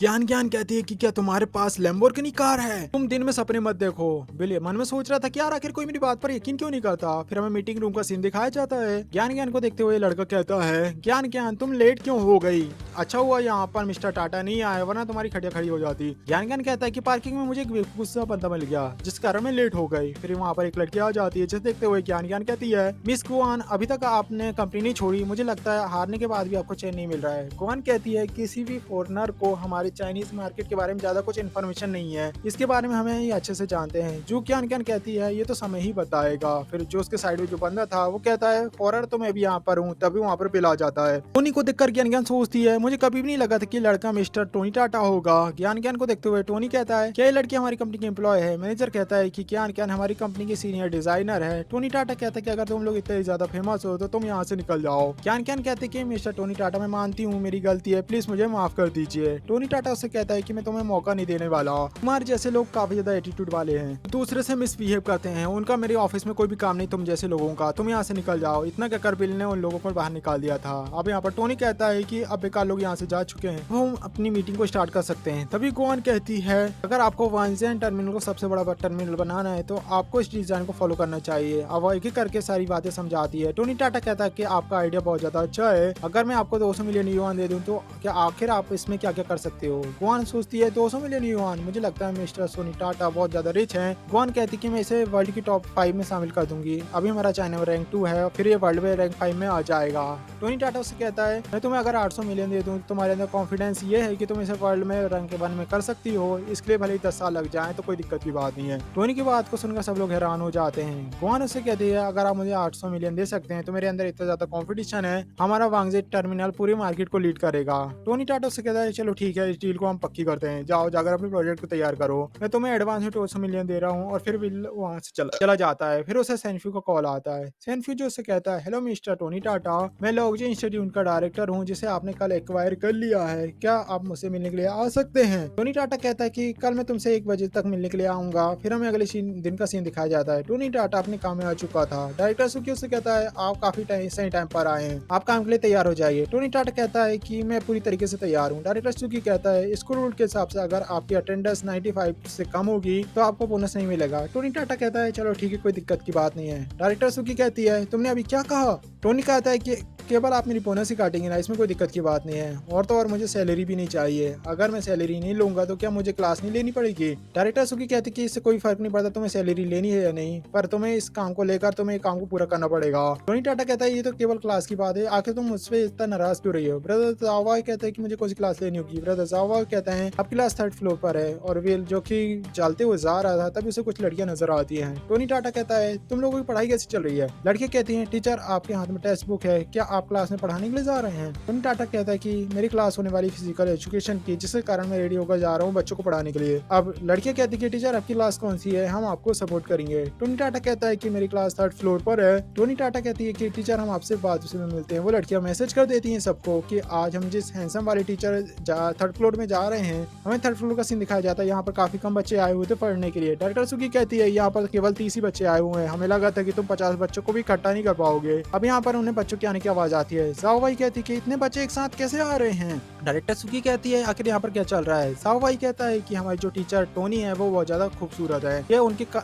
ज्ञान ज्ञान कहती है कि क्या तुम्हारे पास लैम्बोर्गिनी कार है? तुम दिन में सपने मत देखो। बिली मन में सोच रहा था कि यार आखिर कोई मेरी बात पर यकीन क्यों नहीं करता। फिर हमें मीटिंग रूम का सीन दिखाया जाता है। ज्ञान ज्ञान को देखते हुए लड़का कहता है, ज्ञान ज्ञान तुम लेट क्यों हो गई? अच्छा हुआ यहाँ पर मिस्टर टाटा नहीं आए, वरना तुम्हारी खटिया खड़ी हो जाती। ज्ञान ज्ञान कहता है कि पार्किंग में मुझे एक गुस्सा बंदा मिल गया, जिस कारण मैं लेट हो गई। फिर वहाँ पर एक लड़की आ जाती है, जिसे देखते हुए ज्ञान ज्ञान कहती है, मिस गुआन अभी तक आपने कंपनी नहीं छोड़ी, मुझे लगता है हारने के बाद भी आपको चैन नहीं मिल रहा है। गुआन कहती है, किसी भी फॉरनर को हमारे चाइनीज मार्केट के बारे में ज्यादा कुछ इन्फॉर्मेशन नहीं है, इसके बारे में हमें ये अच्छे से जानते हैं। जो ज्ञान ज्ञान कहती है, ये तो समय ही बताएगा। फिर जो उसके साइड में जो बंदा था वो कहता है, फॉरनर तो मैं भी यहाँ पर हूँ, तभी वहाँ पर बिल आ जाता है। टोनी को देखकर ज्ञान ज्ञान सोचती है, मुझे कभी भी नहीं लगा था कि लड़का मिस्टर टोनी टाटा होगा। ज्ञान ज्ञान को देखते हुए टोनी कहता है, क्या ये लड़की हमारी कंपनी की एम्प्लॉय है? मैनेजर कहता है कि ज्ञान ज्ञान हमारी कंपनी की सीनियर डिजाइनर है। टोनी टाटा कहता है कि अगर तुम लोग इतने ज्यादा फेमस हो तो तुम यहाँ से निकल जाओ। ज्ञान ज्ञान कहते हैं कि मिस्टर टोनी टाटा मैं मानती हूँ मेरी गलती है, प्लीज मुझे माफ कर दीजिए। टोनी टाटा उससे कहता है कि मैं तुम्हें मौका नहीं देने वाला, तुम्हारे जैसे लोग काफी ज्यादा एटीट्यूड वाले हैं, दूसरे से मिसबिहेव करते हैं, उनका मेरे ऑफिस में कोई भी काम नहीं तुम जैसे लोगों का, तुम यहाँ से निकल जाओ। इतना कहकर बिल ने उन लोगों को बाहर निकाल दिया था। अब यहाँ पर टोनी कहता है कि अब बेकार लोग यहाँ से जा चुके हैं, हम अपनी मीटिंग को स्टार्ट कर सकते हैं। तभी गोवान कहती है, अगर आपको वांजेन टर्मिनल को सबसे बड़ा टर्मिनल बनाना है तो आपको इस डिजाइन को फॉलो करना चाहिए। अब वो एक एक करके सारी बातें समझाती है। टोनी टाटा कहता है कि आपका आइडिया बहुत ज्यादा अच्छा है, अगर मैं आपको 200 मिलियन युआन दे दूं तो क्या आखिर आप इसमें क्या क्या कर सकते हो? गोवान सोचती है, 200 मिलियन युआन, मुझे लगता है मिस्टर सोनी टाटा बहुत ज्यादा रिच हैं। गोवान कहती है कि मैं इसे वर्ल्ड की टॉप 5 में शामिल कर दूंगी। अभी हमारा चाइना में रैंक 2 है, फिर ये वर्ल्ड में रैंक 5 में आ जाएगा। टोनी टाटा उससे कहता है, मैं तुम्हें अगर 800 मिलियन दे दूं तो तुम्हारे अंदर कॉन्फिडेंस ये है कि तुम इसे वर्ल्ड में रैंक 1 में कर सकती हो, इसके लिए भले ही 10 साल लग जाए तो कोई दिक्कत की बात नहीं है। टोनी की बात को सुनकर सब लोग हैरान हो जाते हैं। गोवान उससे कहती है, अगर आप मुझे 800 मिलियन दे सकते हैं तो मेरे अंदर इतना ज्यादा कॉन्फिडेंस है, हमारा वांगजे टर्मिनल पूरी मार्केट को लीड करेगा। टोनी टाटा उससे कहता है, चलो ठीक है, इस डील को हम पक्की करते हैं, जाओ जाकर अपने प्रोजेक्ट को तैयार करो, मैं तुम्हें एडवांस में 200 मिलियन दे रहा हूँ। और फिर बिल वहां से चला जाता है। फिर उसे सेनफ्यू का कॉल आता है। सेनफ्यू जो उससे कहता है, हेलो मिस्टर टोनी टाटा, मैं लॉन्गजे इंस्टीट्यूट का डायरेक्टर हूँ जिसे आपने कल एक्वायर कर लिया है, क्या आप मुझसे मिलने के लिए आ सकते हैं? टोनी टाटा कहता है कि कल मैं तुमसे 1 बजे तक मिलने के लिए आऊंगा। फिर हमें अगले दिन का सीन दिखाया जाता है। टोनी टाटा अपने काम में आ चुका था। डायरेक्टर सुकी उससे कहता है, आप काफी सही टाइम पर आए हैं, आप काम के लिए तैयार हो जाइए। टोनी टाटा कहता है कि मैं पूरी तरीके से तैयार हूँ। डायरेक्टर सुकी कहता है, स्कूल रूल के हिसाब से अगर आपकी अटेंडेंस 95 से कम होगी तो आपको बोनस नहीं मिलेगा। टोनी टाटा कहता है, चलो ठीक है, कोई दिक्कत की बात नहीं है। डायरेक्टर सुकी कहती है, तुमने अभी क्या कहा? टोनी कहता है कि केवल आप मेरी बोनस ही काटेंगे ना, इसमें कोई दिक्कत की बात नहीं है, और तो और मुझे सैलरी भी नहीं चाहिए, अगर मैं सैलरी नहीं लूंगा तो क्या मुझे क्लास नहीं लेनी पड़ेगी? डायरेक्टर सुकी कहती कि इससे कोई फर्क नहीं पड़ता तुम्हें सैलरी लेनी है या नहीं, पर तुम्हें इस काम को लेकर तुम्हें काम को पूरा करना पड़ेगा। टोनी टाटा कहता है, ये तो केवल क्लास की बात है, आखिर तुम मुझसे इतना नाराज क्यों रही हो? ब्रदर जावा कहता है कि मुझे कौन सी क्लास लेनी होगी। ब्रदर जावा कहते हैं, आपकी क्लास 3rd फ्लोर पर है, और वेल जो कि चलते हुए जा रहा था तभी उसे कुछ लड़कियां नजर आती हैं। टोनी टाटा कहता है, तुम लोगों की पढ़ाई कैसी चल रही है? लड़कियां कहती हैं, टीचर आपके हाथ में टेक्स्ट बुक है, क्या आप क्लास में पढ़ाने के लिए जा रहे हैं? टोनी टाटा कहता है कि मेरी क्लास होने वाली फिजिकल एजुकेशन की, जिसके कारण मैं रेडी होकर जा रहा हूँ बच्चों को पढ़ाने के लिए। अब लड़कियां कहती है कि टीचर आपकी क्लास कौन सी है, हम आपको सपोर्ट करेंगे। टोनी टाटा कहता है कि मेरी क्लास 3rd फ्लोर पर है। टोनी टाटा कहती है कि टीचर हम आपसे बाद में मिलते हैं। वो लड़कियां मैसेज कर देती हैं सबको कि आज हम जिस हैंडसम वाले टीचर 3rd फ्लोर में जा रहे हैं, हमें 3rd फ्लोर का सीन दिखाया जाता है। यहाँ पर काफी कम बच्चे आए हुए थे पढ़ने के लिए। डायरेक्टर सुकी कहती है, यहाँ पर केवल 30 ही बच्चे आए हुए हैं, हमें लगा था कि तुम 50 बच्चों को भी इकट्ठा नहीं कर पाओगे। अब यहाँ पर उन्हें बच्चों के आने की आवाज आती है। जाओ भाई कहती है कि इतने बच्चे एक साथ कैसे आ रहे हैं? डायरेक्टर सुकी कहती है, आखिर यहाँ पर क्या चल रहा है? साओ भाई कहता है कि हमारी जो टीचर टोनी है वो बहुत ज्यादा खूबसूरत है, ये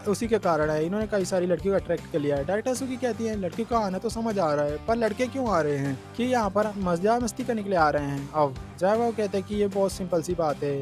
उसी के कारण है, इन्होंने कई सारी लड़कियों को अट्रैक्ट कर लिया है। डायरेक्टर सुकी कहती है, लड़कियों का आना तो समझ आ रहा है, पर लड़के क्यों आ रहे हैं? कि यहाँ पर मजा मस्ती करने के लिए आ रहे हैं। अब जावा कहते हैं कि ये बहुत सिंपल सी बात है,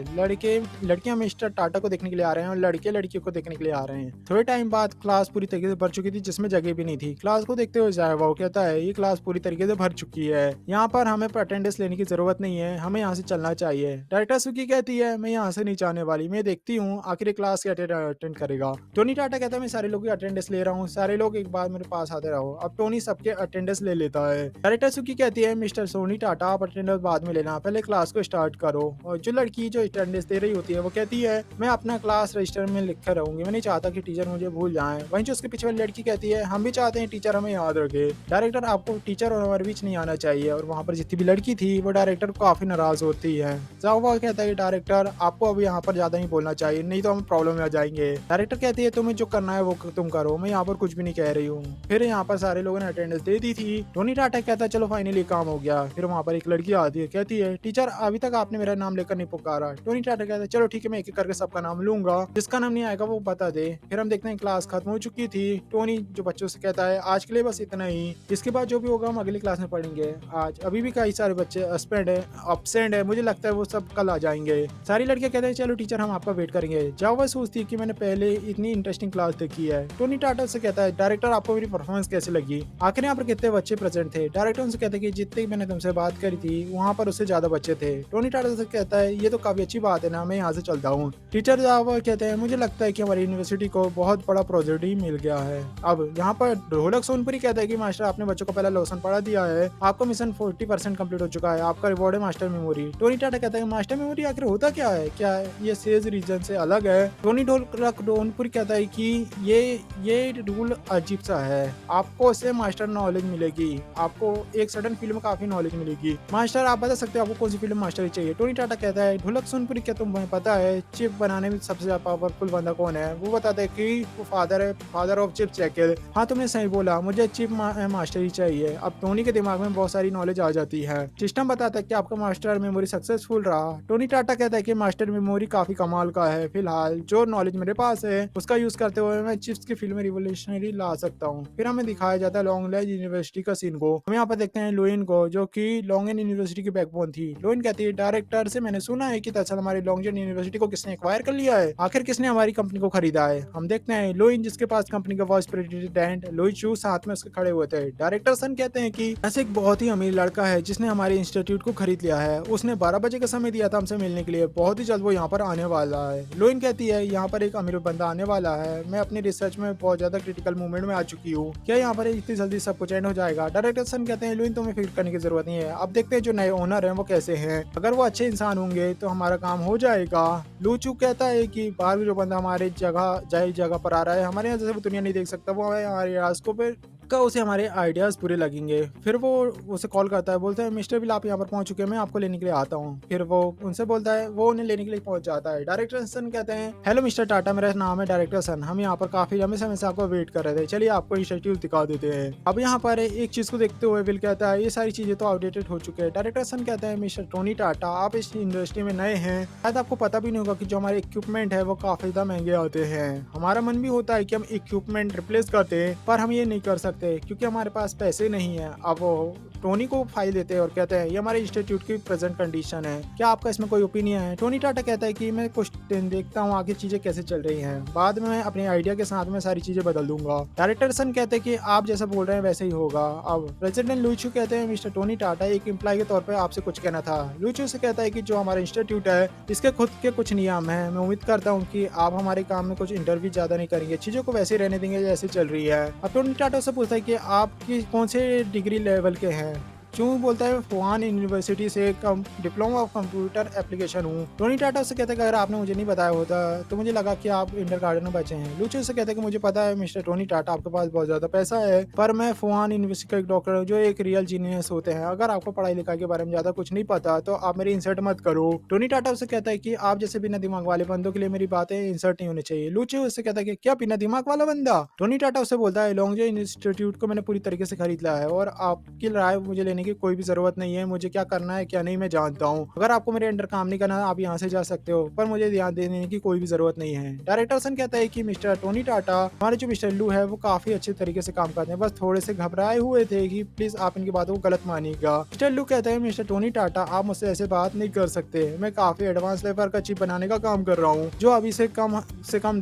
लड़कियां मिस्टर टाटा को देखने के लिए आ रहे हैं और लड़के लड़कियों को देखने के लिए आ रहे हैं। थोड़े टाइम बाद क्लास पूरी तरीके से भर चुकी थी, जिसमें जगह भी नहीं थी। क्लास को देखते हुए जावा कहता है, ये क्लास पूरी तरीके से भर चुकी है, यहाँ पर हमें अटेंडेंस लेने की जरूरत नहीं है, हमें यहाँ से चलना चाहिए। डायरेक्टर सुकी कहती है, मैं यहाँ से नहीं जाने वाली, मैं देखती हूँ आखिर क्लास के अटेंड करेगा। टोनी टाटा कहता है, मैं सारे लोग की अटेंडेंस ले रहा हूँ, सारे लोग एक बार मेरे पास आते रहो। अब टोनी सबके अटेंडेंस ले लेता है। डायरेक्टर सुकी कहती है, मिस्टर सोनी टाटा आप अटेंडेंस बाद में लेना, पहले क्लास को स्टार्ट करो। और जो लड़की जो अटेंडेंस दे रही होती है वो कहती है, मैं अपना क्लास रजिस्टर में लिख कर रहूंगी, मैं नहीं चाहता कि टीचर मुझे भूल जाएं। वहीं जो उसके पीछे वाली लड़की कहती है, हम भी चाहते हैं टीचर हमें याद रखे। डायरेक्टर आपको टीचर होने हमारे बीच नहीं आना चाहिए। और वहाँ पर जितनी भी लड़की थी वो डायरेक्टर को काफी नाराज होती है। जावा कहता है डायरेक्टर आपको अभी यहाँ पर ज्यादा नहीं बोलना चाहिए, नहीं तो हम प्रॉब्लम में आ जाएंगे। डायरेक्टर कहती है तुम्हें जो करना है वो तुम करो, मैं यहाँ पर कुछ भी नहीं कह रही हूँ। फिर यहाँ पर सारे लोगों ने अटेंडेंस दे दी थी। टोनी टाटा कहता है चलो फाइनली काम हो गया। फिर वहाँ पर एक लड़की आती है, कहती है टीचर अभी तक आपने मेरा नाम लेकर नहीं पुकारा। टोनी टाटा कहता है चलो ठीक है, मैं एक एक करके सबका नाम लूंगा, जिसका नाम नहीं आएगा वो बता दे। फिर हम देखते हैं क्लास खत्म हो चुकी थी। टोनी जो बच्चों से कहता है आज के लिए बस इतना ही, इसके बाद जो भी होगा हम अगली क्लास में पढ़ेंगे। आज अभी भी कई सारे बच्चे अब्सेंट है, मुझे लगता है वो सब कल आ जाएंगे। सारी लड़कियां कहते हैं चलो टीचर हम आपका वेट करेंगे। जावा सोचती है कि मैंने पहले इतनी इंटरेस्टिंग क्लास देखी है। टोनी टाटा से कहता है डायरेक्टर आपको मेरी परफॉर्मेंस कैसे लगी, आखिर यहाँ पर कितने बच्चे प्रेजेंट थे। डायरेक्टर उनसे कहते हैं कि जितने मैंने तुमसे बात करी थी वहाँ पर उससे ज्यादा बच्चे थे। टोनी टाटा से कहता है ये तो काफी अच्छी बात है ना, मैं यहाँ से चलता हूँ। टीचर जावा कहते हैं मुझे लगता है कि हमारी यूनिवर्सिटी को बहुत बड़ा प्रोजेक्ट ही मिल गया है। अब यहाँ पर ढोलक सोनपुरी कहता है कि मास्टर आपने बच्चों को पहला लेसन पढ़ा दिया है, आपका मिशन 40% कंप्लीट हो चुका है, आपका रिवॉर्ड है मास्टर मेमोरी। टोनी टाटा कहता है मास्टर मेमोरी आखिर होता क्या है, क्या ये सेज रीजन से अलग है। टोनी ढोलक सोनपुरी कहता है कि ये रूल अजीब सा है, आपको इससे मास्टर नॉलेज मिलेगी, आपको एक सडन फील्ड में काफी नॉलेज मिलेगी। मास्टर आप बता सकते हो आपको कौन सी फील्ड में मास्टर चाहिए। टोनी टाटा कहता है ढोलक सोनपुरी क्या तुम्हें पता है चिप बनाने में सबसे ज्यादा पावरफुल बंदा कौन है। वो बताता है कि वो फादर ऑफ चिप चेकर। हाँ तुमने सही बोला, मुझे चिप मास्टर ही चाहिए। अब टोनी के दिमाग में बहुत सारी नॉलेज आ जाती है। सिस्टम बताता है कि आपका मास्टर मेमोरी सक्सेसफुल रहा। टोनी टाटा कहता है कि मास्टर मेमोरी काफी कमाल का है, फिलहाल जो नॉलेज मेरे पास है उसका यूज करते हुए मैं चिप्स की फील्ड में रिवोल्यूशनरी ला सकता हूँ। फिर हमें दिखाया जाता है लॉन्गलेंज यूनिवर्सिटी का सीन को। हम यहाँ पर देखते हैं लुइन को, जो कि लॉन्गलेंज यूनिवर्सिटी की बैकबोन थी। लुइन कहती है डायरेक्टर से मैंने सुना है कि दरअसल हमारी लॉन्गलेंज यूनिवर्सिटी को किसने एक्वायर कर लिया है, आखिर किसने हमारी कंपनी को खरीदा है। हम देखते हैं लुइन जिसके पास कंपनी का वाइस प्रेसिडेंट लुई चू साथ में उसके खड़े हुए थे। डायरेक्टर सन कहते हैं कि ऐसे एक बहुत ही अमीर लड़का है जिसने हमारे इंस्टीट्यूट को खरीद लिया है, उसने 12 बजे का समय दिया था हमसे मिलने के लिए, बहुत ही जल्द वो यहाँ पर आने वाला है। लुइन कहती है यहाँ पर एक अमीर बंदा आने वाला है, मैं अपनी रिसर्च में बहुत ज्यादा क्रिटिकल मूवमेंट में आ चुकी हूँ, क्या यहाँ पर इतनी जल्दी सब कुछ एंड हो जाएगा। डायरेक्टर सन कहते हैं लुइन तुम्हें फिक्र करने की जरूरत नहीं है, अब देखते हैं जो नए ओनर है वो कैसे हैं, अगर वो अच्छे इंसान होंगे तो हमारा काम हो जाएगा। लूचू कहता है कि बाहर जो बंदा हमारे जगह पर आ रहा है, हमारे यहाँ जैसे वो दुनिया नहीं देख सकता, वो हमारे रास्तों पे का उसे हमारे आइडियाज पूरे लगेंगे। फिर वो उसे कॉल करता है, बोलता है मिस्टर बिल आप यहाँ पर पहुंच चुके हैं, मैं आपको लेने के लिए आता हूँ। फिर वो उनसे बोलता है, वो उन्हें लेने के लिए पहुंच जाता है। डायरेक्टर सन कहते हैं हेलो मिस्टर टाटा, मेरा नाम है डायरेक्टर सन, हम यहाँ पर काफी लंबे समय से आपको वेट कर रहे थे, चलिए आपको इंस्टीट्यूट दिखा देते हैं। अब यहाँ पर एक चीज को देखते हुए बिल कहता है ये सारी चीजें तो आउटडेटेड हो चुके हैं। डायरेक्टर सन कहते हैं मिस्टर टोनी टाटा आप इस इंडस्ट्री में नए हैं, शायद आपको पता भी नहीं होगा कि जो हमारे इक्विपमेंट है वो काफी ज्यादा महंगे आते हैं। हमारा मन भी होता है कि हम इक्विपमेंट रिप्लेस करते हैं, पर हम ये नहीं कर सकते क्योंकि हमारे पास पैसे नहीं है। अब वो टोनी को फाइल देते हैं और कहते हैं ये हमारे इंस्टीट्यूट की प्रेजेंट कंडीशन है, क्या आपका इसमें कोई ओपिनियन है। टोनी टाटा कहता है कि मैं कुछ दिन देखता हूँ आगे चीजें कैसे चल रही हैं, बाद में मैं अपने आइडिया के साथ में सारी चीजें बदल दूंगा। डायरेक्टर सन कहते हैं कि आप जैसा बोल रहे हैं वैसे ही होगा। अब प्रेसिडेंट लुईचू कहते हैं मिस्टर टोनी टाटा एक एम्प्लॉय के तौर पर आपसे कुछ कहना था। लुईचू से कहता है कि जो हमारा इंस्टीट्यूट है इसके खुद के कुछ नियम है, मैं उम्मीद करता हूँ कि आप हमारे काम में कुछ इंटरव्यू ज्यादा नहीं करेंगे, चीजों को वैसे रहने देंगे जैसे चल रही है। अब टोनी टाटा से पूछता है कि आपकी कौन से डिग्री लेवल के हैं। चूँ बोलता है फुआन यूनिवर्सिटी से डिप्लोमा ऑफ कंप्यूटर एप्लीकेशन हूँ। टोनी टाटा से कहते हैं कि अगर आपने मुझे नहीं बताया होता तो मुझे लगा कि आप इंटर गार्डन में बचे हैं। लूचो से कहते हैं कि मुझे पता है मिस्टर टोनी टाटा आपके पास बहुत ज्यादा पैसा है, पर मैं फुआन यूनिवर्सिटी का एक डॉक्टर हूँ जो एक रियल जीनियस होते हैं, अगर आपको पढ़ाई लिखाई के बारे में ज्यादा कुछ नहीं पता तो आप मेरी इंसर्ट मत करो। टोनी टाटा उससे कहता है कि आप जैसे बिना दिमाग वाले बंदों के लिए मेरी बातें इंसर्ट नहीं होनी चाहिए। लूचो उससे कहता है कि क्या बिना दिमाग वाला बंदा। टोनी टाटा उससे बोलता है लॉन्गजे इंस्टीट्यूट को मैंने पूरी तरीके से खरीद लिया है और आपकी राय मुझे लेने की कोई भी जरूरत नहीं है, मुझे क्या करना है क्या नहीं मैं जानता हूँ, अगर आपको मेरे अंडर काम नहीं करना आप यहाँ से जा सकते हो, पर मुझे ध्यान देने की कोई भी जरूरत नहीं है। डायरेक्टर सन कहता है कि मिस्टर टोनी टाटा हमारे जो मिस्टर लू है वो काफी अच्छे तरीके से काम करते हैं, बस थोड़े से घबराए हुए थे कि प्लीज आप इनकी बातों को गलत मानिएगा। मिस्टर लू कहते हैं मिस्टर टोनी टाटा आप मुझसे ऐसे बात नहीं कर सकते, मैं काफी एडवांस लेवल का चिप बनाने का काम कर रहा हूँ जो अभी से कम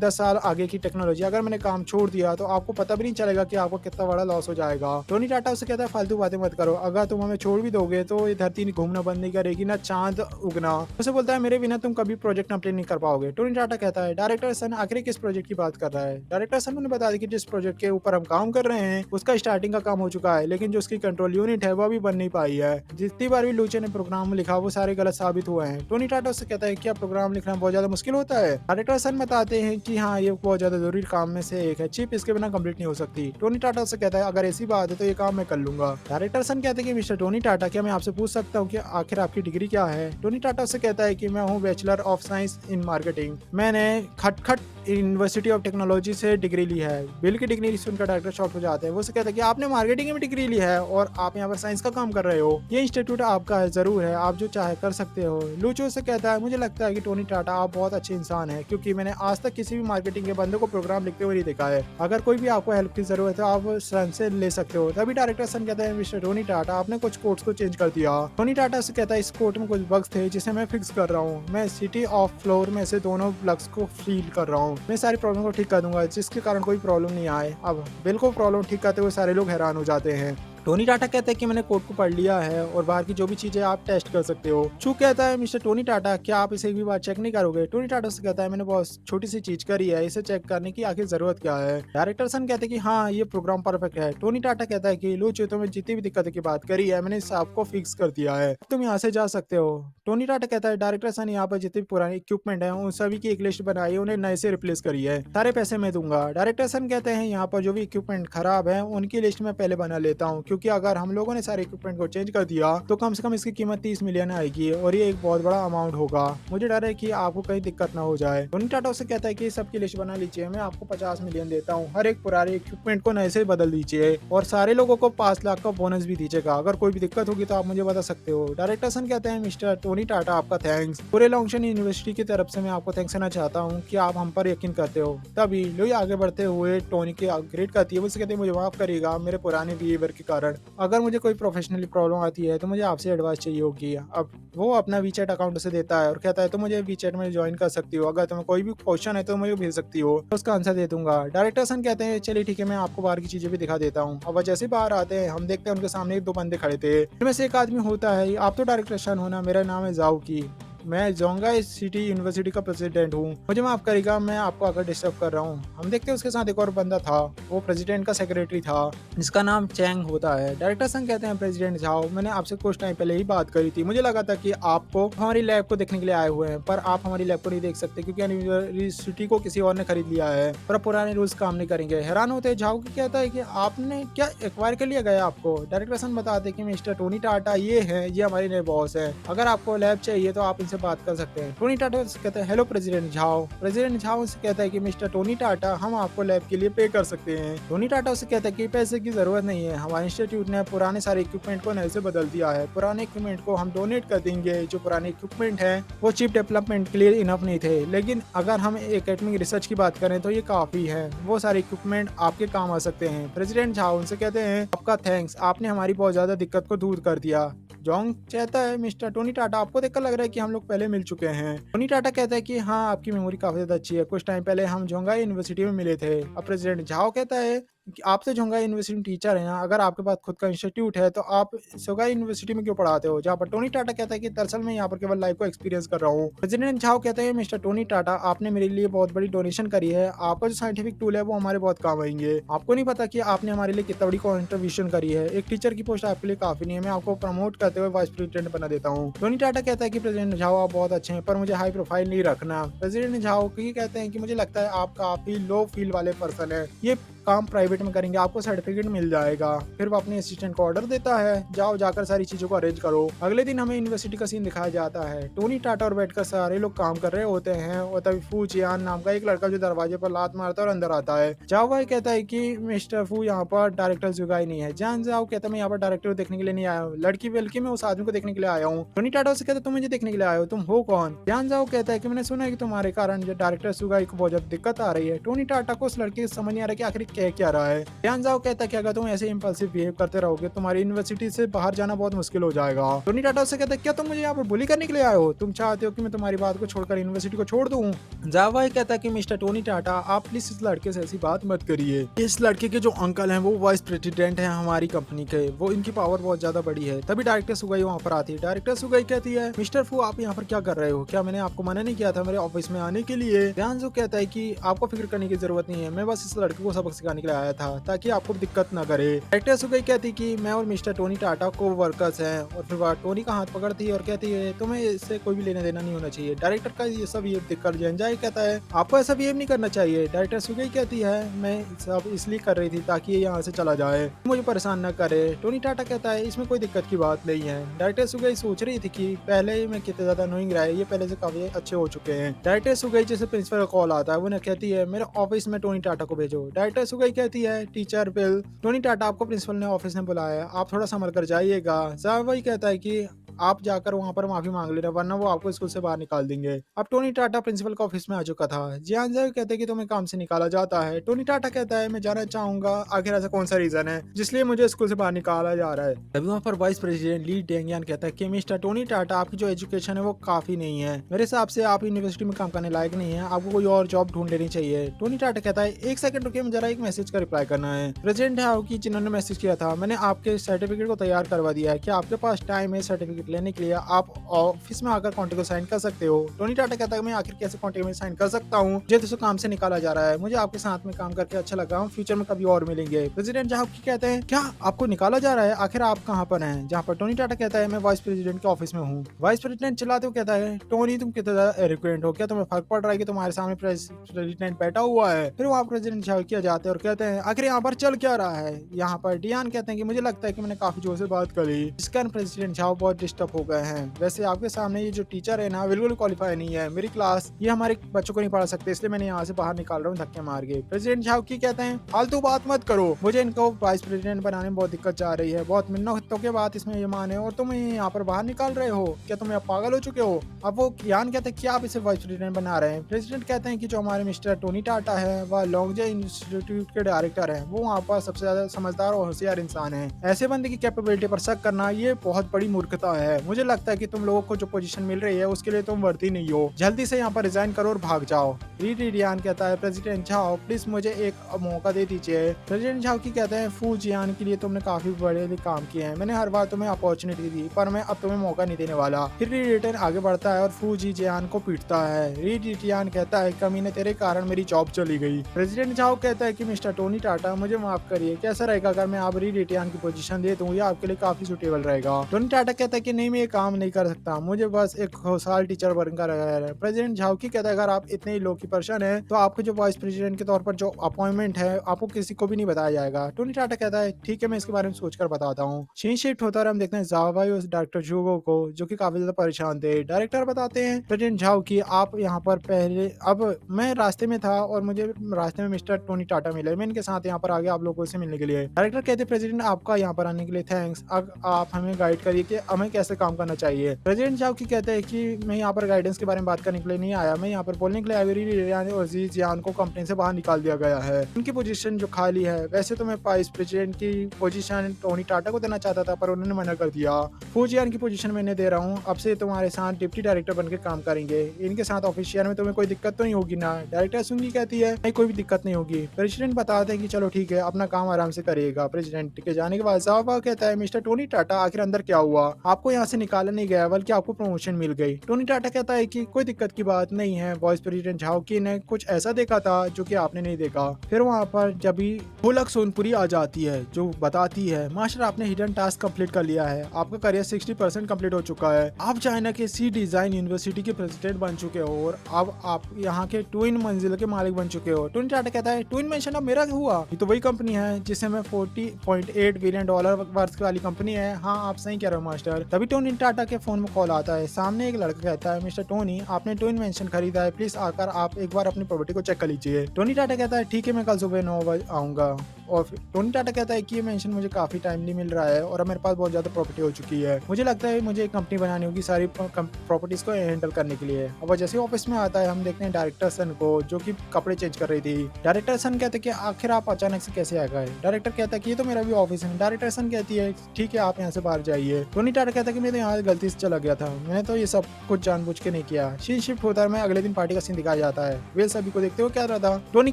10 साल आगे की टेक्नोलॉजी, अगर मैंने काम छोड़ दिया तो आपको पता भी नहीं चलेगा कि आपको कितना बड़ा लॉस हो जाएगा। टोनी टाटा उससे कहता है फालतू बातें मत करो, अगर तुम हमें छोड़ भी दोगे तो ये धरती घूमना बंद नहीं करेगी, ना चांद उगना। उसे बोलता है मेरे बिना तुम कभी प्रोजेक्ट कंप्लीट नहीं कर पाओगे। टोनी टाटा कहता है डायरेक्टर सन आखिर किस प्रोजेक्ट की बात कर रहा है। डायरेक्टर सन उन्हें बता दी कि जिस प्रोजेक्ट के ऊपर हम काम कर रहे हैं उसका स्टार्टिंग का काम हो चुका है, लेकिन जो उसकी कंट्रोल यूनिट है वो अभी बन नहीं पाई है। जितनी बार भी लूचे ने प्रोग्राम लिखा वो सारे गलत साबित हुए हैं। टोनी टाटा उससे कहता है क्या प्रोग्राम लिखना बहुत ज्यादा मुश्किल होता है। डायरेक्टर सन बताते हैं कि हाँ ये बहुत ज्यादा जरूरी काम में से एक है, चिप इसके बिना कंप्लीट नहीं हो सकती। टोनी टाटा उससे कहता है अगर ऐसी बात है तो ये काम मैं कर लूंगा। डायरेक्टर सन कहते हैं कि मिस्टर टोनी टाटा क्या मैं आपसे पूछ सकता हूँ कि आखिर आपकी डिग्री क्या है। टोनी टाटा उससे कहता है कि मैं हूँ bachelor of science in marketing, मैंने खटखट यूनिवर्सिटी ऑफ टेक्नोलॉजी से डिग्री ली है। बिल की डिग्री सुनकर डायरेक्टर शॉक हो जाते हैं। वो उससे कहता है कि आपने मार्केटिंग में डिग्री ली है और आप यहाँ पर साइंस का काम कर रहे हो, ये इंस्टीट्यूट आपका है, जरूर है, आप जो चाहे कर सकते हो। लूचो से कहता है मुझे लगता है कि टोनी टाटा आप बहुत अच्छे इंसान है, क्योंकि मैंने आज तक किसी भी मार्केटिंग के बंदे को प्रोग्राम लिखते हुए नहीं देखा है। अगर कोई भी आपको हेल्प की जरूरत है आप सन से ले सकते हो। तभी डायरेक्टर सन कहता है मिस्टर टोनी टाटा आपने कुछ कोड्स को चेंज कर दिया। टोनी टाटा से कहता है इस कोड में कुछ बग्स थे जिसे मैं फिक्स कर रहा हूँ, मैं सिटी ऑफ फ्लोर में से दोनों बग्स को फील कर रहा हूँ, मैं सारी प्रॉब्लम को ठीक कर दूंगा जिसके कारण कोई प्रॉब्लम नहीं आए। अब बिल्कुल प्रॉब्लम ठीक करते हुए सारे लोग हैरान हो जाते हैं। टोनी टाटा कहता है कि मैंने कोड को पढ़ लिया है और बाहर की जो भी चीजें आप टेस्ट कर सकते हो। चू कहता है मिस्टर टोनी टाटा क्या आप इसे एक भी बार चेक नहीं करोगे। टोनी टाटा से कहता है मैंने बहुत छोटी सी चीज करी है, इसे चेक करने की आखिर जरूरत क्या है। डायरेक्टर सन कहते हैं कि हाँ ये प्रोग्राम परफेक्ट है। टोनी टाटा कहता है कि लूचो तुम्हें जितनी भी दिक्कत की बात करी है मैंने इस आपको फिक्स कर दिया है, तुम यहाँ से जा सकते हो। टोनी टाटा कहता है डायरेक्टर सन यहाँ पर जितने भी पुराने इक्विपमेंट है उन सभी की एक लिस्ट बनाई है, उन्हें नए से रिप्लेस करी है, सारे पैसे मैं दूंगा। डायरेक्टर सन कहते हैं यहाँ पर जो भी इक्विपमेंट खराब है उनकी लिस्ट में पहले बना लेता हूँ, क्योंकि अगर हम लोगों ने सारे इक्विपमेंट को चेंज कर दिया तो कम से कम इसकी कीमत 30 मिलियन आएगी और ये एक बहुत बड़ा अमाउंट होगा। मुझे डर है कि आपको कहीं दिक्कत ना हो जाए। टोनी टाटा उससे कहता है कि सबकी लिस्ट बना लीजिए, मैं आपको 50 मिलियन देता हूँ, हर एक पुराने इक्विपमेंट को नए से बदल दीजिए और सारे लोगों को 5 लाख का बोनस भी दीजिएगा। अगर कोई भी दिक्कत होगी तो आप मुझे बता सकते हो। डायरेक्टर सन कहते हैं मिस्टर टोनी टाटा आपका थैंक्स, पूरे लॉन्गशन यूनिवर्सिटी की तरफ से मैं आपको थैंक्स करना चाहता हूँ कि आप हम पर यकीन करते हो। तभी लुई आगे बढ़ते हुए टोनी के ग्रेट करती है, वो कहते हैं मुझे माफ करिएगा मेरे पुराने बिहेवियर के कारण, अगर मुझे कोई प्रोफेशनली प्रॉब्लम आती है तो मुझे आपसे एडवाइस चाहिए होगी। अब वो अपना वीचैट अकाउंट उसे देता है और कहता है तो मुझे वीचैट में ज्वाइन कर सकती हो, अगर तुम्हें कोई भी क्वेश्चन है तो मुझे भेज सकती हो, तो उसका आंसर दे दूंगा। डायरेक्टर सन कहते हैं चलिए ठीक है मैं आपको बाहर की चीजें भी दिखा देता हूँ। अब जैसे बाहर आते हैं हम देखते हैं उनके सामने 2 बंदे खड़े थे, इनमें से एक आदमी होता है आप तो डायरेक्टर सन हो ना, मेरा नाम है जाओ की, मैं जोंगाई सिटी यूनिवर्सिटी का प्रेसिडेंट हूँ, मुझे माफ करेगा मैं आपको आकर डिस्टर्ब कर रहा हूँ। हम देखते हैं उसके साथ एक और बंदा था, वो प्रेसिडेंट का सेक्रेटरी था जिसका नाम चैंग होता है। डायरेक्टर सन कहते हैं प्रेसिडेंट झाओ मैंने आपसे कुछ टाइम पहले ही बात करी थी, मुझे लगा था कि आपको हमारी लैब को देखने के लिए आए हुए हैं, पर आप हमारी लैब को नहीं देख सकते क्योंकि यूनिवर्सिटी को किसी और ने खरीद लिया है और अब पुराने रूल्स काम नहीं करेंगे। हैरान होते हैं झाओ की कहता है कि आपने क्या एक्वायर कर लिया गया आपको। डायरेक्टर सन बताते हैं कि मिस्टर टोनी टाटा ये है, ये हमारे नए बॉस है, अगर आपको लैब चाहिए तो आप इनसे बात कर सकते हैं। टोनी टाटा से कहता है hello president Zhao. President Zhao से कहता है कि मिस्टर टोनी टाटा हम आपको लैब के लिए पे कर सकते हैं। टोनी टाटा से कहता है कि पैसे की जरूरत नहीं है, हमारे इंस्टीट्यूट ने पुराने सारे इक्विपमेंट को नए से बदल दिया है, पुराने इक्विपमेंट को हम डोनेट कर देंगे। जो पुराने इक्विपमेंट है वो चिप डेवलपमेंट के लिए इनफ नहीं थे, लेकिन अगर हम एकेडमिक रिसर्च की बात करें तो ये काफी है, वो सारे इक्विपमेंट आपके काम आ सकते हैं। प्रेसिडेंट झाओ उनसे कहते हैं आपका थैंक्स, आपने हमारी बहुत ज्यादा दिक्कत को दूर कर दिया। जोंग कहता है मिस्टर टोनी टाटा आपको देखकर लग रहा है कि हम लोग पहले मिल चुके हैं। टोनी टाटा कहता है कि हाँ आपकी मेमोरी काफी ज्यादा अच्छी है, कुछ टाइम पहले हम जोंगाई यूनिवर्सिटी में मिले थे। अब प्रेसिडेंट झाओ कहता है कि आप तो जोंगाई यूनिवर्सिटी में टीचर हैं, अगर आपके पास खुद का इंस्टीट्यूट है तो आप जोंगाई यूनिवर्सिटी में क्यों पढ़ाते हो। जहाँ पर टोनी टाटा कहता है कि दरअसल मैं यहाँ पर केवल लाइफ को एक्सपीरियंस कर रहा हूँ। प्रेसिडेंट झाओ कहते हैं मिस्टर टोनी टाटा आपने मेरे लिए बहुत बड़ी डोनेशन करी है, आपका जो साइंटिफिक टूल है वो हमारे बहुत काम आएंगे। आपको नहीं पता कि आपने हमारे लिए कितना बड़ी कॉन्ट्रीब्यूशन करी है, एक टीचर की पोस्ट आपके लिए काफी नहीं है, मैं आपको प्रमोट करते हुए वाइस प्रेसिडेंट बना देता हूँ। टोनी टाटा कहता है कि प्रेसिडेंट झाओ आप बहुत अच्छे हैं पर मुझे हाई प्रोफाइल नहीं रखना। प्रेसिडेंट झाओ की कहते हैं कि मुझे लगता है आप काफी लो फील वाले पर्सन है, ये काम प्राइवेट में करेंगे आपको सर्टिफिकेट मिल जाएगा। फिर वो अपने असिस्टेंट को ऑर्डर देता है जाओ जाकर सारी चीजों को अरेंज करो। अगले दिन हमें यूनिवर्सिटी का सीन दिखाया जाता है, टोनी टाटा और बैठकर सारे लोग काम कर रहे होते हैं और तभी फू चियान नाम का एक लड़का जो दरवाजे पर लात मारता है और अंदर आता है। जाओ भाई कहता है कि मिस्टर फू यहाँ पर डायरेक्टर जुगाई नहीं है। जान जाओ कहता है मैं यहाँ पर डायरेक्टर देखने के लिए नहीं आया हूँ, लड़की बल्कि मैं उस आदमी को देखने के लिए आया हूँ। टोनी टाटा से कहता है तुम मुझे देखने के लिए आए हो, तुम हो कौन। जान जाओ कहता है कि मैंने सुना है कि तुम्हारे कारण जो डायरेक्टर जुगाई को बहुत ज्यादा दिक्कत आ रही है। टोनी टाटा को उस लड़के समझ नहीं आ रहा कि आखिर कह क्या रहा है। ध्यान जाओ कहता है कि अगर तुम ऐसे इम्पल्सिव बिहेव करते रहोगे तुम्हारी यूनिवर्सिटी से बाहर जाना बहुत मुश्किल हो जाएगा। टोनी टाटा से कहता है क्या तुम मुझे यहाँ पर बुली करने के लिए आए हो, तुम चाहते हो कि मैं तुम्हारी बात को छोड़कर यूनिवर्सिटी को छोड़ दूं। जावा कहता है कि मिस्टर टोनी टाटा आप प्लीज इस लड़के से ऐसी बात मत करिए। इस लड़के के जो अंकल हैं वो वाइस प्रेसिडेंट हैं हमारी कंपनी के, वो इनकी पावर बहुत ज्यादा बड़ी है। तभी डायरेक्टर सुगाई वहाँ पर आती है। डायरेक्टर सुगाई कहती है मिस्टर फू आप यहाँ पर क्या कर रहे हो, क्या मैंने आपको मना नहीं किया था मेरे ऑफिस में आने के लिए। ध्यान कहता है कि आपको फिक्र करने की जरूरत नहीं है, मैं बस इस लड़के को सबक सिखाने के लिए आया था ताकि आपको दिक्कत न करे। डायरेक्टर सुगाई कहती कि मैं और मिस्टर टोनी टाटा को वर्कर्स हैं और फिर टोनी का हाथ पकड़ती है और कहती है तुम्हें इससे कोई भी लेना देना नहीं होना चाहिए। डायरेक्टर का ये सब ये देखकर जंजाई कहता है आपको ऐसा बिहेव नहीं करना चाहिए। डायरेक्टर सुगाई कहती है मैं सब इसलिए कर रही थी ताकि ये यहाँ से चला जाए, मुझे परेशान न करे। टोनी टाटा कहता है इसमें कोई दिक्कत की बात नहीं है। डायरेक्टर सुगाई सोच रही थी कि पहले ही मैं कितने ज्यादा अनोइंग रहा है, ये पहले से काफी अच्छे हो चुके हैं। डायरेक्टर सुगाई जैसे प्रिंसिपल का कॉल आता है वो कहती है मेरे ऑफिस में टोनी टाटा को भेजो। डायरेक्टर सुगाई कहती है टीचर बिल टोनी टाटा आपको प्रिंसिपल ने ऑफिस में बुलाया, आप थोड़ा संभल कर जाइएगा। वही कहता है कि आप जाकर वहाँ पर माफी मांग लेना वरना वो आपको स्कूल से बाहर निकाल देंगे। अब टोनी टाटा प्रिंसिपल का ऑफिस में आ चुका था। जियान जाओ कहते हैं कि तुम्हें काम से निकाला जाता है। टोनी टाटा कहता है मैं जाना चाहूंगा, आखिर ऐसा कौन सा रीजन है जिसलिए मुझे स्कूल से बाहर निकाला जा रहा है। तभी वहाँ पर वाइस प्रेसिडेंट ली डेंगियान कहता है कि मिस्टर टोनी टाटा आपकी जो एजुकेशन है वो काफी नहीं है, मेरे हिसाब से आप यूनिवर्सिटी में काम करने लायक नहीं है, आपको कोई और जॉब ढूंढ लेनी चाहिए। टोनी टाटा कहता है एक सेकंड रुकिए मुझे जरा एक मैसेज का रिप्लाई करना है। प्रेसिडेंट हाउ की जिन्होंने मैसेज किया था मैंने आपके सर्टिफिकेट को तैयार करवा दिया है, क्या आपके पास टाइम है सर्टिफिकेट लेने के लिए, आप ऑफिस में आकर कॉन्ट्रैक्ट को साइन कर सकते हो। टोनी टाटा कहता है मैं आखिर कैसे कॉन्ट्रैक्ट में साइन कर सकता हूँ, मुझे काम से निकाला जा रहा है, मुझे आपके साथ में काम करके अच्छा लगा, फ्यूचर में कभी और मिलेंगे। प्रेसिडेंट जहाँ कहते हैं क्या आपको निकाला जा रहा है, आखिर आप कहाँ पर हैं। जहाँ पर टोनी टाटा कहता है मैं वाइस प्रेसिडेंट के ऑफिस में हूँ। वाइस प्रेसिडेंट चिल्लाते हुए कहता है टोनी तुम कितना ज्यादा एरोगेंट हो, क्या तुम्हें फर्क पड़ रहा है कि तुम्हारे सामने प्रेसिडेंट बैठा हुआ है। फिर वहाँ प्रेसिडेंट किया जाते हैं और कहते हैं आखिर यहाँ पर चल क्या रहा है। यहाँ पर डियान कहते हैं कि मुझे लगता है कि मैंने काफी जोर से बात करी, जिस कारण प्रेसिडेंट झाओ बहुत डिस्टर्ब हो गए हैं। वैसे आपके सामने ये जो टीचर है ना बिल्कुल क्वालिफाई नहीं है, मेरी क्लास ये हमारे बच्चों को नहीं पढ़ा सकते, इसलिए मैंने यहाँ से बाहर निकाल रहा हूँ धक्के मार के। प्रेसिडेंट झाओ की कहते हैं फालतू बात मत करो, मुझे इनको वाइस प्रेसिडेंट बनाने में बहुत दिक्कत जा रही है, बहुत मिन्नतों के बाद इसमें ये माने और तुम यहाँ पर बाहर निकाल रहे हो, क्या तुम पागल हो चुके हो। अब वो यान कहते हैं क्या आप इसे वाइस प्रेसिडेंट बना रहे हैं। प्रेसिडेंट कहते हैं कि जो हमारे मिस्टर टोनी टाटा है वह लॉन्गजे इंस्टीट्यूट के डायरेक्टर है, वो वहाँ पर सबसे ज्यादा समझदार और होशियार इंसान है, ऐसे बंदे की कैपेबिलिटी पर शक करना ये बहुत बड़ी मूर्खता है। मुझे लगता है कि तुम लोगों को जो पोजीशन मिल रही है उसके लिए तुम वर्दी नहीं हो, जल्दी से यहाँ पर रिजाइन करो और भाग जाओ। रियान कहता है प्रेसिडेंट झाओ प्लीज मुझे एक मौका दे दीजिए। प्रेसिडेंट झाओ की कहते हैं फू जियान के लिए तुमने काफी बड़े काम किए हैं, मैंने हर बार तुम्हें अपॉर्चुनिटी दी पर मैं अब तुम्हें मौका नहीं देने वाला। फिर रिटर्न आगे बढ़ता है और फू जी जियान को पीटता है। रियान कहता है कमीने तेरे कारण मेरी जॉब चली गई। प्रेसिडेंट झाओ कहता है कि मिस्टर टोनी टाटा मुझे माफ करिए, कैसा रहेगा अगर मैं आप रियान की पोजीशन दे दूं, ये आपके लिए काफी सुटेबल रहेगा। टोनी टाटा कहता है कि नहीं मैं ये काम नहीं कर सकता, मुझे बस एक खुशहाल टीचर बनकर है। प्रेसिडेंट झाओ की कहता है अगर आप इतने ही लो की पर्सन है तो आपको जो वाइस प्रेसिडेंट के तौर पर जो अपॉइंटमेंट है आपको किसी को भी नहीं बताया जाएगा। टोनी टाटा कहता है ठीक है मैं इसके बारे में सोचकर बताता हूँ। सीन शिफ्ट होता है, हम देखते हैं झाओ भाई और डायरेक्टर जुगो को जो कि काफी ज्यादा परेशान थे। डायरेक्टर बताते हैं प्रेसिडेंट झाओ की आप यहाँ पर पहले अब मैं रास्ते में था और मुझे रास्ते में मिस्टर टोनी टाटा मिले, मैं इनके साथ यहाँ पर आ गया आप लोगों से मिलने के लिए। डायरेक्टर कहते प्रेसिडेंट आपका यहाँ पर आने के लिए थैंक्स, अब आप हमें गाइड करिए कि हमें कैसे काम करना चाहिए। प्रेसिडेंट झाओ की कहते हैं कि मैं यहाँ पर गाइडेंस के बारे में बात करने के लिए नहीं आया, मैं यहाँ पर बोलने के लिए जियान को कंपनी से बाहर निकाल दिया गया है, उनकी पोजीशन जो खाली है। वैसे तो मैं वाइस प्रेसिडेंट की पोजीशन टोनी टाटा को देना चाहता था पर उन्होंने मना कर दिया। फूजियान की पोजीशन मैंने दे रहा हूँ, अब से तुम्हारे साथ डिप्टी डायरेक्टर बनकर काम करेंगे, इनके साथ ऑफिशियल में तुम्हें कोई दिक्कत तो नहीं होगी ना। डायरेक्टर सुंगी कहती है नहीं कोई भी दिक्कत नहीं होगी। प्रेसिडेंट बताते हैं कि चलो ठीक है अपना काम आराम से करिएगा। प्रेसिडेंट के जाने के बाद जावा कहता है मिस्टर टोनी टाटा आखिर अंदर क्या हुआ, आपको यहाँ से निकाला नहीं गया बल्कि आपको प्रमोशन मिल गई। टोनी टाटा कहता है कि कोई दिक्कत की बात नहीं है, वाइस प्रेसिडेंट झाओ की ने कुछ ऐसा देखा था जो कि आपने नहीं देखा। फिर वहाँ पर जब भी भूलक सोनपुरी आ जाती है जो बताती है मास्टर आपने हिडन टास्क कंप्लीट कर लिया है, आपका करियर 60% कंप्लीट हो चुका है, आप चाइना के सी डिजाइन यूनिवर्सिटी के प्रेसिडेंट बन चुके हो और अब आप यहाँ के ट्विन मंजिल के मालिक बन चुके हो। टोनी टाटा कहता है ट्विन मेंशन अब मेरा हुआ, ये तो वही कंपनी है जिसे मैं $40.8 बिलियन वर्थ वाली कंपनी है। हाँ आप सही कह रहे हो मास्टर। तभी तभी टोनी टाटा के फोन में कॉल आता है। सामने एक लड़का कहता है, मिस्टर टोनी, आपने ट्विन मेंशन खरीदा है, प्लीज आकर आप एक बार अपनी प्रॉपर्टी को चेक कर लीजिए। टोनी टाटा कहता है, ठीक है, मैं कल सुबह 9 बजे आऊंगा। और फिर टोनी टाटा कहता है कि ये मेंशन मुझे काफी टाइमली मिल रहा है और अब मेरे पास बहुत ज्यादा प्रॉपर्टी हो चुकी है। मुझे लगता है मुझे एक कंपनी बनानी होगी सारी प्रॉपर्टीज को हैंडल करने के लिए। अब वो जैसे ऑफिस में आता है, हम देखते हैं डायरेक्टर सन को, जो कि कपड़े चेंज कर रही थी। डायरेक्टर सन कहते हैं कि आखिर आप अचानक से कैसे आ गए। डायरेक्टर कहता है कि ये तो मेरा भी ऑफिस है। डायरेक्टर सन कहती है, ठीक है, आप यहाँ से बाहर जाइए। टोनी टाटा कहता है कि मैं तो यहाँ गलती से चला गया था, मैंने तो ये सब कुछ जानबूझ के नहीं किया। सीन शिफ्ट होता है, मैं अगले दिन पार्टी का सीन दिखाया जाता है। वेल सभी को देखते हो क्या रहा था। टोनी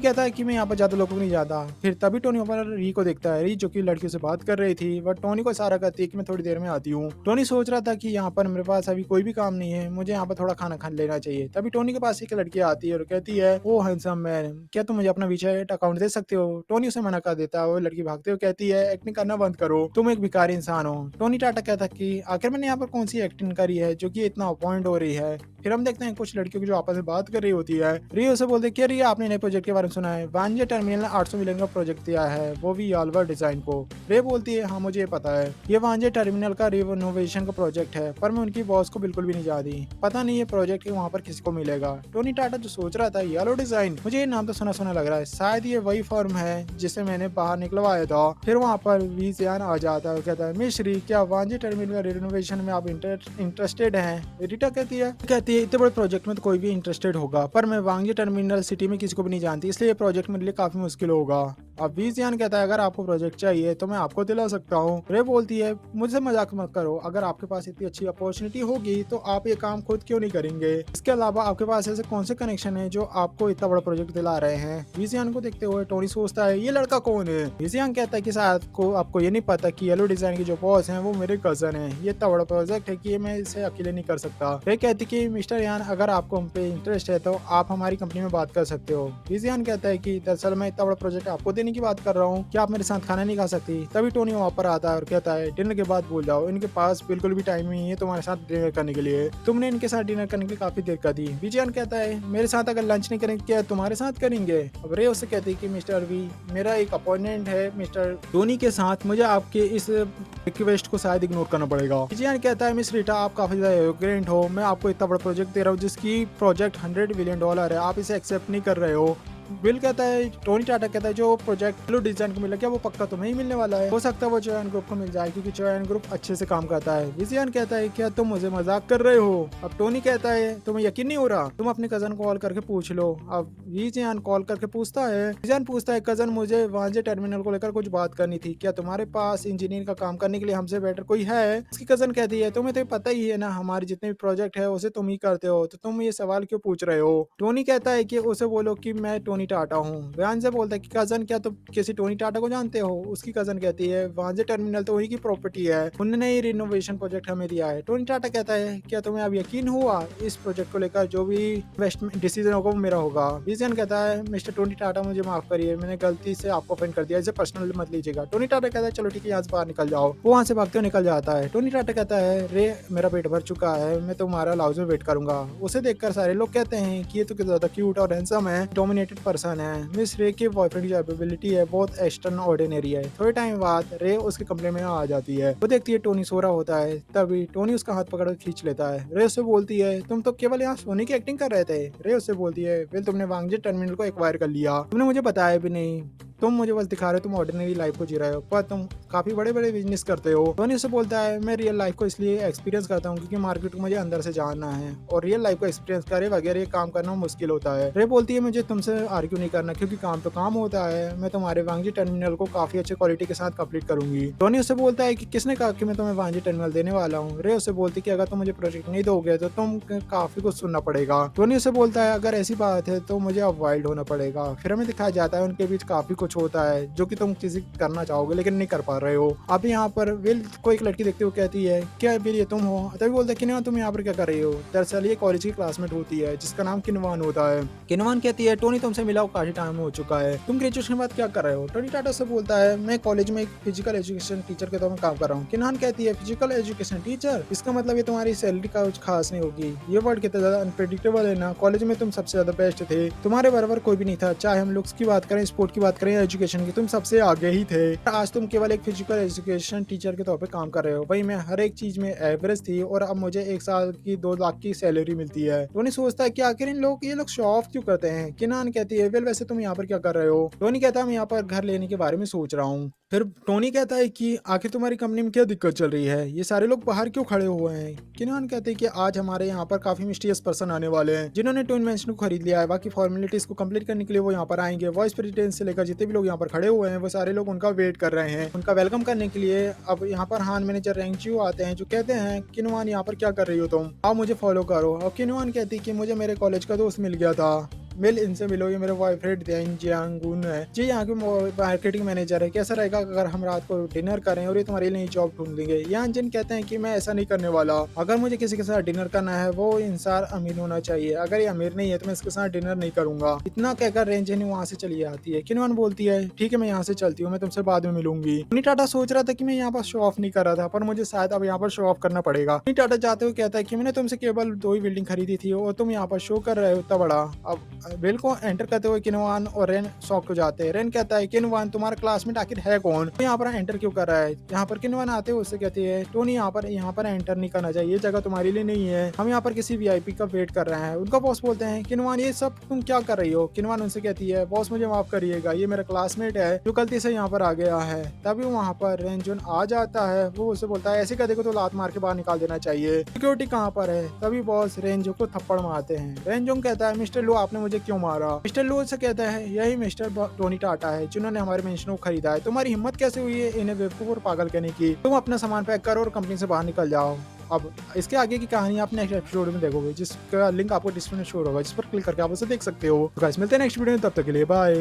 कहता है कि मैं यहाँ पर ज्यादा लोगों को नहीं जाता। फिर तभी टोनी पर री को देखता है। री जो कि लड़कियों से बात कर रही थी, वह टोनी को इशारा करती है कि मैं थोड़ी देर में आती हूँ। टोनी सोच रहा था कि यहाँ पर मेरे पास अभी कोई भी काम नहीं है, मुझे यहाँ पर थोड़ा खाना खा लेना चाहिए। तभी टोनी के पास एक लड़की आती है और कहती है, ओ हैंडसम मैन, क्या तुम मुझे अपना वीचैट अकाउंट दे सकते हो। टोनी उसे मना कर देता है। वो लड़की भागते हुए कहती है, एक्टिंग करना बंद करो, तुम एक भिखारी इंसान हो। टोनी टाटा कहता है कि आखिर मैंने यहाँ पर कौन सी एक्टिंग करी है जो कि इतना अपॉइंट हो रही है। फिर हम देखते हैं कुछ लड़कियों की जो आपस में बात कर रही होती है। रिया उसे बोलते हैं कि रिया, आपने नए प्रोजेक्ट के बारे में सुना है, वांजे टर्मिनल ने 800 मिलियन का प्रोजेक्ट दिया है, वो भी यालवर डिजाइन को। रे बोलती है, हाँ मुझे पता है, ये वांजे टर्मिनल का रिनोवेशन का प्रोजेक्ट है, पर मैं उनकी बॉस को बिल्कुल भी नहीं जानती। पता नहीं ये प्रोजेक्ट वहाँ पर किसी को मिलेगा। टोनी टाटा जो सोच रहा था, येलो डिजाइन, मुझे ये नाम तो सुना सुना लग रहा है, शायद ये वही फर्म है जिसे मैंने बाहर निकलवाया था। फिर वहाँ पर वी जियान आ जाता है, कहता है, मिश्री, क्या वांजे टर्मिनल का रिनोवेशन में आप इंटरेस्टेड हैं। रीटा कहती है इतने बड़े प्रोजेक्ट में तो कोई भी इंटरेस्टेड होगा, पर मैं वांजे टर्मिनल सिटी में किसी को भी नहीं जानती, इसलिए ये प्रोजेक्ट मेरे लिए काफी मुश्किल होगा। अब वी जियान कहता है, अगर आपको प्रोजेक्ट चाहिए तो मैं आपको दिला सकता हूँ। रे बोलती है, मुझसे मजाक मत करो, अगर आपके पास इतनी अच्छी अपॉर्चुनिटी होगी तो आप ये काम खुद क्यों नहीं करेंगे। इसके अलावा आपके पास ऐसे कौन से कनेक्शन है जो आपको इतना बड़ा प्रोजेक्ट दिला रहे हैं। वी जियान को देखते हुए टोनी सोचता है, ये लड़का कौन है। वी जियान कहता है कि शायद को आपको ये नहीं पता कि येलो डिजाइन के जो बॉस हैं वो मेरे कजन है, ये इतना बड़ा प्रोजेक्ट है कि मैं इसे अकेले नहीं कर सकता। वे कहती कि मिस्टर यान, अगर आपको हम पे इंटरेस्ट है तो आप हमारी कंपनी में बात कर सकते हो। वी जियान कहता है कि दरअसल मैं इतना बड़ा प्रोजेक्ट आपको देने की बात कर रहा हूँ, क्या आप मेरे साथ खाना नहीं खा सकती। तभी टोनी वहाँ पर आता है और कहता है, डिनर के बाद भूल जाओ, इनके पास बिल्कुल भी टाइम नहीं है तुम्हारे साथ डिनर करने के लिए, तुमने इनके साथ डिनर करने के लिए काफी देर कर दी। विजयन कहता है, मेरे साथ अगर लंच नहीं करेंगे क्या तुम्हारे साथ करेंगे। अब रे उससे कहती है कि मिस्टर वी, मेरा एक अपॉइंटमेंट है मिस्टर टोनी के साथ, मुझे आपके इस रिक्वेस्ट को शायद इग्नोर करना पड़ेगा। विजयन कहता है, मिस रीटा, आप काफी ज्यादा एरोगेंट हो, मैं आपको इतना बड़ा प्रोजेक्ट दे रहा हूँ जिसकी प्रोजेक्ट $100 बिलियन है, आप इसे एक्सेप्ट नहीं कर रहे हो। बिल कहता है, टोनी टाटा कहता है, जो प्रोजेक्ट डिजाइन को मिला क्या वो पक्का तुम्हें ही मिलने वाला है, हो सकता है वो चोयन ग्रुप को मिल जाए क्योंकि चोयन ग्रुप अच्छे से काम करता है। विजयन कहता है, क्या तुम मुझे मजाक कर रहे हो। अब टोनी कहता है, तुम्हें यकीन नहीं हो रहा, तुम अपने कजन को कॉल करके पूछ लो। अब विजयन कॉल करके पूछता है, विजयन पूछता है, कजन मुझे वांजे टर्मिनल को लेकर कुछ बात करनी थी, क्या तुम्हारे पास इंजीनियर का काम करने के लिए हमसे बेटर कोई है। उसकी कजन कहती है, तुम्हें तो पता ही है ना, हमारे जितने भी प्रोजेक्ट है उसे तुम ही करते हो, तो तुम ये सवाल क्यों पूछ रहे हो। टोनी कहता है कि उसे बोलो कि मैं टोनी टाटा हूँ। वांजे बोलता है कि कजन, क्या तुम किसी टोनी टाटा को जानते हो। उसकी कजन कहती है, वांजे टर्मिनल तो उन्हीं की प्रॉपर्टी है, उन्होंने ही रिनोवेशन प्रोजेक्ट हमें दिया है। टोनी टाटा कहता है, क्या तुम्हें अब यकीन हुआ, इस प्रोजेक्ट को लेकर जो भी इन्वेस्टमेंट डिसीजन होगा वो मेरा होगा। विजयन कहता है, मिस्टर टोनी टाटा, मुझे माफ करिए, मैंने गलती से आपको ऑफेंड कर दिया, इसे पर्सनल मत लीजिएगा। टोनी टाटा कहता है, चलो ठीक है, यहाँ से बाहर निकल जाओ। वो वहाँ से भागते हुए निकल जाता है। टोनी टाटा कहता है, रे मेरा पेट भर चुका है, मैं तुम्हारा लाउज में वेट करूंगा। उसे देखकर सारे लोग कहते हैं कि ये तो ज्यादा क्यूट और हैंडसम है, डोमिनेटेड पर्सन है। मिस रे के बॉयफ्रेंड जो एबिलिटी है बहुत एक्स्ट्रा ऑर्डिनरी है। थोड़े टाइम बाद रे उसके कमरे में आ जाती है। वो देखती है टोनी सो रहा होता है, तभी टोनी उसका हाथ पकड़ खींच लेता है। रे उससे बोलती है, तुम तो केवल यहाँ सोने की एक्टिंग कर रहे थे। रे उससे बोलती है, वेल तुमने वांगजे टर्मिनल को एक्वायर कर लिया, तुमने मुझे बताया भी नहीं, तुम मुझे बस दिखा रहे हो तुम ऑर्डिनरी लाइफ को जी रहे हो, पर तुम काफी बड़े बड़े बिजनेस करते हो। टोनी उससे बोलता है, मैं रियल लाइफ को इसलिए एक्सपीरियंस करता हूँ क्योंकि मार्केट को मुझे अंदर से जानना है और रियल लाइफ को एक्सपीरियंस करे वगैरह काम करना मुश्किल होता है। रे बोलती है, मुझे तुमसे आर्ग्यू नहीं करना क्योंकि काम तो काम होता है, मैं तुम्हारे वांगजी टर्मिनल को काफी अच्छे क्वालिटी के साथ कंप्लीट करूंगी। टोनी उससे बोलता है कि किसने कहा कि मैं तुम्हें वांगजी टर्मिनल देने वाला हूँ। रे उससे बोलती है कि अगर तुम मुझे प्रोजेक्ट नहीं दोगे तो तुम काफी कुछ सुनना पड़ेगा। टोनी उससे बोलता है, अगर ऐसी बात है तो मुझे अब वाइल्ड होना पड़ेगा। फिर हमें दिखाया जाता है उनके बीच काफी कुछ होता है जो कि तुम किसी करना चाहोगे लेकिन नहीं कर पा रहे हो। अब यहाँ पर विल को एक लड़की देखते हुए कहती है, क्या विल ये तुम हो। तभी बोलता है, किनवान तुम यहाँ पर क्या कर रही हो। दरअसल ये कॉलेज की क्लासमेट होती है जिसका नाम किनवान होता है। किनवान कहती है, टोनी तुमसे मिला काफी टाइम हो चुका है, तुम ग्रेजुएशन के बाद क्या कर रहे हो। टोनी टाटा से बोलता है, मैं कॉलेज में एक फिजिकल एजुकेशन टीचर के तौर में काम कर रहा हूँ। किनवान कहती है, फिजिकल एजुकेशन टीचर, इसका मतलब ये तुम्हारी सैलरी का कुछ खास नहीं होगी। ये वर्ड कितना ज्यादा अनप्रेडिक्टेबल है ना। कॉलेज में तुम सबसे ज्यादा बेस्ट थे, तुम्हारे बराबर कोई भी नहीं था, चाहे हम लुक्स की बात करें, स्पोर्ट की बात करें एजुकेशन की तुम सबसे आगे ही थे। आज तुम केवल एक फिजिकल एजुकेशन टीचर के तौर पे काम कर रहे हो। भाई मैं हर एक चीज में एवरेज थी और अब मुझे 1 साल की 2 लाख की सैलरी मिलती है। टोनी सोचता है कि आखिर ये लोग शो ऑफ क्यों करते हैं। किनान कहती है वेल वैसे तुम यहाँ पर क्या कर रहे हो। टोनी कहता है मैं यहाँ पर घर लेने के बारे में सोच रहा हूँ। फिर टोनी कहता है कि आखिर तुम्हारी कंपनी में क्या दिक्कत चल रही है, ये सारे लोग बाहर क्यों खड़े हुए हैं। किनान कहते हैं कि आज हमारे यहाँ पर काफी मिस्टीरियस पर्सन आने वाले हैं जिन्होंने ट्विन मैंशन को खरीद लिया है। बाकी फॉर्मेलिटीज को कंप्लीट करने के लिए वो यहाँ पर आएंगे। वाइस प्रेसिडेंट से लेकर जितने भी लोग यहाँ पर खड़े हुए हैं वो सारे लोग उनका वेट कर रहे हैं। उनका वेलकम करने के लिए अब यहाँ पर हान मैनेजर रेंगचियो आते हैं जो कहते हैं किनवान यहाँ पर क्या कर रही हो तुम, आओ मुझे फॉलो करो। अब किनवान कहती है कि मुझे मेरे कॉलेज का दोस्त मिल गया था, मिल इनसे मिलो, ये मेरे बॉयफ्रेंड जियांगुन है जी, यहाँ के मार्केटिंग मैनेजर है। कैसा रहेगा अगर हम रात को डिनर करें और ये तुम्हारे लिए जॉब ढूंढ देंगे। यान जिन कहते हैं कि मैं ऐसा नहीं करने वाला, अगर मुझे किसी के साथ डिनर करना है वो इंसान अमीर होना चाहिए, अगर ये अमीर नहीं है तो मैं इसके साथ डिनर नहीं करूंगा। इतना कहकर रेंजन वहाँ से चली आती है। किनवान बोलती है ठीक है मैं यहाँ से चलती हूँ, मैं तुमसे बाद में मिलूंगी। टोनी टाटा सोच रहा था कि मैं यहाँ पर शो ऑफ नहीं कर रहा था पर मुझे शायद अब यहाँ पर शो ऑफ करना पड़ेगा। टोनी टाटा जाते हुए कहता है कि मैंने तुमसे केवल 2 ही बिल्डिंग खरीदी थी और तुम यहाँ पर शो कर रहे हो इतना बड़ा। अब बिल को एंटर करते हुए किनवान और रेन शॉक हो जाते हैं। रेन कहता है किनवान तुम्हारा क्लासमेट आखिर है कौन, तो यहाँ पर एंटर क्यों कर रहा है। यहाँ पर किनवान आते हुए उससे कहती है टोनी यहाँ पर एंटर नहीं करना चाहिए, ये जगह तुम्हारे लिए नहीं है, हम यहाँ पर किसी वीआईपी का वेट कर रहे हैं। उनका बॉस बोलते हैं किनवान ये सब तुम क्या कर रही हो। किनवान उनसे कहती है बॉस मुझे माफ करिएगा, ये मेरा क्लासमेट है जो गलती से यहाँ पर आ गया है। तभी वहाँ पर रेंजुन आ जाता है, वो उसे बोलता है ऐसे गधे को तो लात मार के बाहर निकाल देना चाहिए, सिक्योरिटी कहाँ पर है। तभी बॉस रेंजो को थप्पड़ मारते हैं। रेंजोंग कहता है मिस्टर लो आपने मुझे क्यों मारा। मिस्टर लो से कहता है यही मिस्टर टोनी टाटा है जिन्होंने हमारे मेंशन को खरीदा है, तुम्हारी हिम्मत कैसे हुई है इन्हें बेवकूफ और पागल कहने की, तुम अपना सामान पैक करो और कंपनी से बाहर निकल जाओ। अब इसके आगे की कहानी आप नेक्स्ट एपिसोड में देखोगे जिसका लिंक आपको डिस्क्रिप्शन में शो होगा, जिस पर क्लिक करके आप उसे देख सकते हो। तो गाइस मिलते हैं नेक्स्ट वीडियो में, तब तक के लिए बाय।